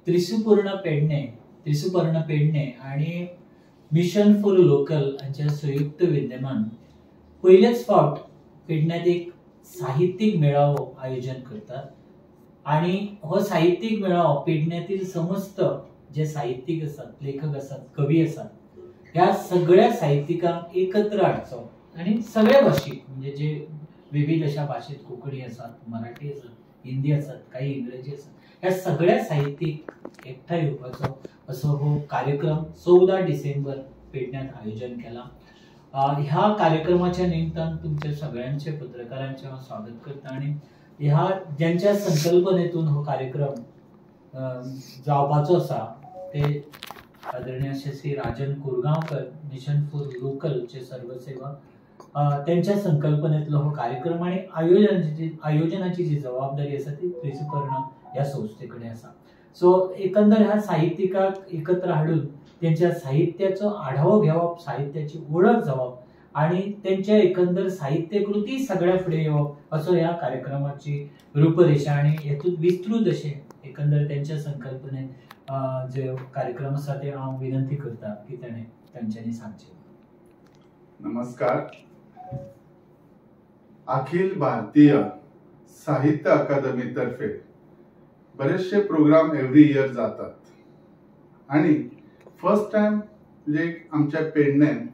त्रिसुपर्ण पेडणे आणि mission for local यांच्या संयुक्त विद्यमान पहिलेच फावट पेडण्यात एक साहित्यिक मेळावो आयोजन करतात आणि हो साहित्यिक मेळावो पेडण्यातील समस्त जे साहित्यिक असतात, लेखक असतात, कवी असतात, ह्या सगळ्या साहित्यिकांक एकत्र हाडचो आणि सगळ्या भाषिक म्हणजे जे विविध अशा भाषेत कोकणी असतात, मराठी असतात, हिंदी असतात, काही इंग्रजी असतात, ह्या सगळ्या साहित्यिक एकठांय येवपाचो असो हो कार्यक्रम 14 डिसेंबर पेडण्यात आयोजन केला. ह्या कार्यक्रमाच्या निमित्तान तुमच्या सगळ्यांचे पत्रकारांचे हांव स्वागत करता आणि ह्या ज्यांच्या संकल्पनेतून हो कार्यक्रम जावपाचो आसा ते आदरणीय Shri Rajan Kurgaonkar, mission for local चे सर्वसेवक, त्यांच्या संकल्पनेतलो हो कार्यक्रम आणि आयोजनाची जी जबाबदारी आसा ती त्रिसुपर्ण या संस्थेकडे आसा. सो एकंदर ह्या साहित्यिकांक एकत्र हाडून त्यांच्या साहित्याचो आढावो घेवप, साहित्याची ओळख जावप आणि त्यांच्या एकंदर साहित्य कृती सगळ्या फुडें येवप असो ह्या कार्यक्रमाची रूपरेषा आणि हेतून विस्तृत अशें एकंदर त्यांच्या संकल्पनेत जे कार्यक्रम आसा ते हांव विनंती करता की तांच्यांनी सांगचें. नमस्कार. अखिल भारतीय साहित्य अकादमी तर्फे बरेचसे प्रोग्राम एव्हरी इयर जातात आणि फर्स्ट टाइम जे आमच्या पेडण्यात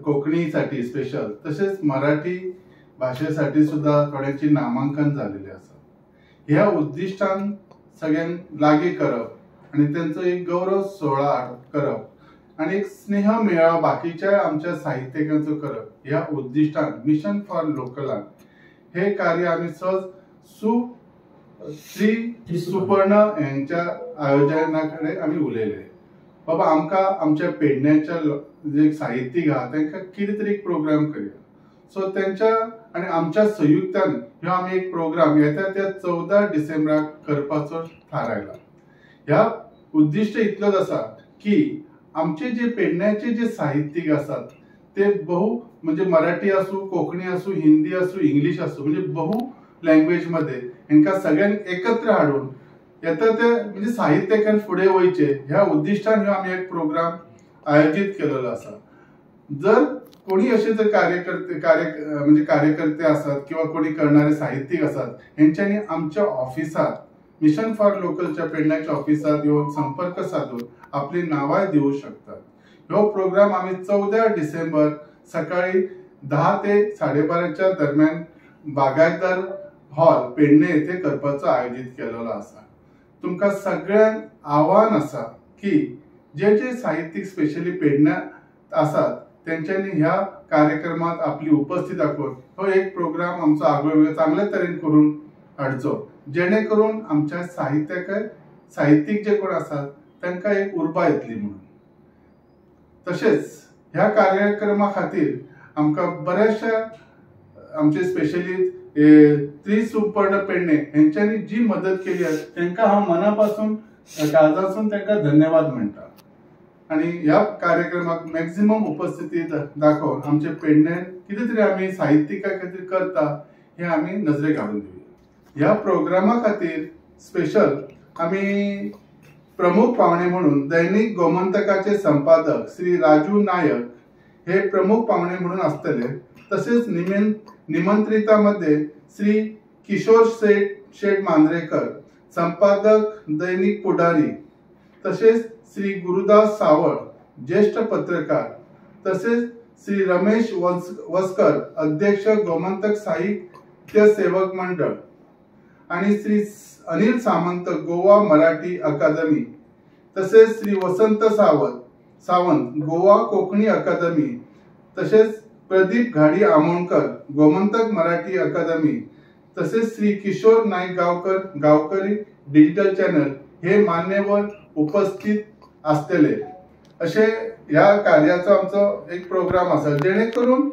कोकणीसाठी स्पेशल तसेच मराठी भाषेसाठी सुद्धा थोड्यांची नामांकन झालेले आसा. ह्या उद्दिष्टान सगळ्यांक लागी करप आणि त्यांचा एक गौरव सोहळा करप आणि एक स्नेह मेळावा बाकीच्या आमच्या साहित्यिकांचो करप ह्या उद्दिष्टान मिशन फॉर लोकलान हे कार्य आम्ही सहज त्रिसुपर्ण यांच्या आयोजनाकडे आम्ही उलयले. बाबा आमकां आमच्या पेडण्याच्या जे साहित्यिक आहात तांकां कितें तरी एक प्रोग्राम करूया. सो त्यांच्या आणि आमच्या संयुक्तान ह्यो आमी एक प्रोग्राम येता त्या 14 डिसेंबराक करपाचो थारायला. ह्या उद्दिष्ट इतलोच आसा की आमचे जे पेडण्याचे जे साहित्यिक असतात ते बहु म्हणजे मराठी असू, कोकणी असू, हिंदी असू, इंग्लिश असू म्हणजे बहु लँग्वेज मध्ये यांका सगळ्यांक एकत्र हाडून येता ते म्हणजे साहित्यान फुडें वयचे ह्या उद्दिष्टान ह्यो आमी एक प्रोग्राम आयोजित केलेलो आसा. जर कोणी असे जर कार्यकर्ते असतात किंवा कोणी करणारे साहित्यिक असतात यांच्यानी आमच्या ऑफिसात मिशन फॉर लोकलच्या पेडण्याच्या ऑफिसात येऊन संपर्क साधून आपली नावां देऊ शकतात. ह्यो प्रोग्राम आम्ही 14 डिसेंबर सकाळी 10 ते 12:30च्या दरम्यान बागायतदार हॉल पेडणे येथे करपाचो आयोजित केलेलो आसा. तुमकां सगळ्यांक आव्हान आसा की जे जे साहित्यिक स्पेशली पेडण्यात आसात त्यांच्यानी ह्या कार्यक्रमात आपली उपस्थिती दाखवून हो एक प्रोग्राम आमचो आगळो चांगल्या तरेन करून हाडचो जेणेकरून आमच्या साहित्यिक जे कोण आसात तांकां एक उर्बा येतली म्हणून. तसेच ह्या कार्यक्रमा खातीर आमकां बऱ्याचशा आमचे स्पेशली त्रिसुपर्ण पेडणे यांच्यानी जी मदत केली आहे त्यांना हा मनापासून काळजासून त्यांना धन्यवाद म्हणता. आणि ह्या कार्यक्रमात मॅक्झिमम उपस्थिती दाखवून आमचे पेडण्यात किती तरी आम्ही साहित्यिका खातीर करता हे आम्ही नजरे घालून देऊया. ह्या प्रोग्रामा खातीर स्पेशल आम्ही प्रमुख पाहुणे म्हणून दैनिक गोमंतकाचे संपादक श्री राजू नायक हे प्रमुख पाहुणे म्हणून असतले. तसेच निमंत्रितामध्ये श्री किशोर शेठ मांजरेकर संपादक दैनिक पुढारी, तसेच श्री गुरुदास सावळ ज्येष्ठ पत्रकार, तसेच श्री रमेश वस्कर अध्यक्ष गोमंतक साहित्य सेवक मंडळ आणि श्री अनिल सामंत गोवा मराठी अकादमी, तसेच श्री वसंत सावंत गोवा कोकणी अकादमी, तसेच प्रदीप घाडी आमोणकर गोमंतक मराठी अकादमी, तसेच श्री किशोर नाईक गावकरी डिजिटल चॅनल हे मान्यवर उपस्थित असतले. असे या कार्याचा आमचा एक प्रोग्राम असेल जेणेकरून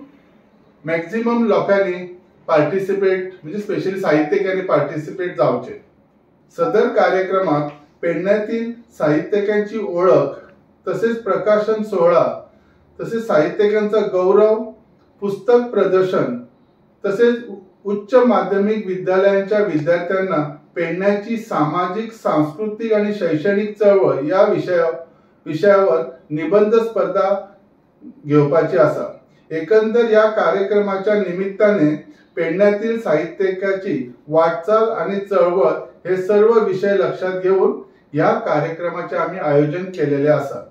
मॅक्झिमम लोकांनी पार्टिसिपेट म्हणजे स्पेशली साहित्यिकांनी पार्टिसिपेट जावचे. सदर कार्यक्रमात पेडण्यातील साहित्यिकांची ओळख, तसेच प्रकाशन सोहळा, तसेच साहित्यिकांचा गौरव, पुस्तक प्रदर्शन, तसेच उच्च माध्यमिक विद्यालयांच्या विद्यार्थ्यांना पेडण्याची सामाजिक, सांस्कृतिक आणि शैक्षणिक चळवळ या विषयावर निबंध स्पर्धा घेवपाची आसा। एकंदर या कार्यक्रमाच्या निमित्ताने पेडण्यातील साहित्यिकाची वाटचाल आणि चळवळ हे सर्व विषय लक्षात घेऊन या कार्यक्रमाचे आम्ही आयोजन केलेले आसा।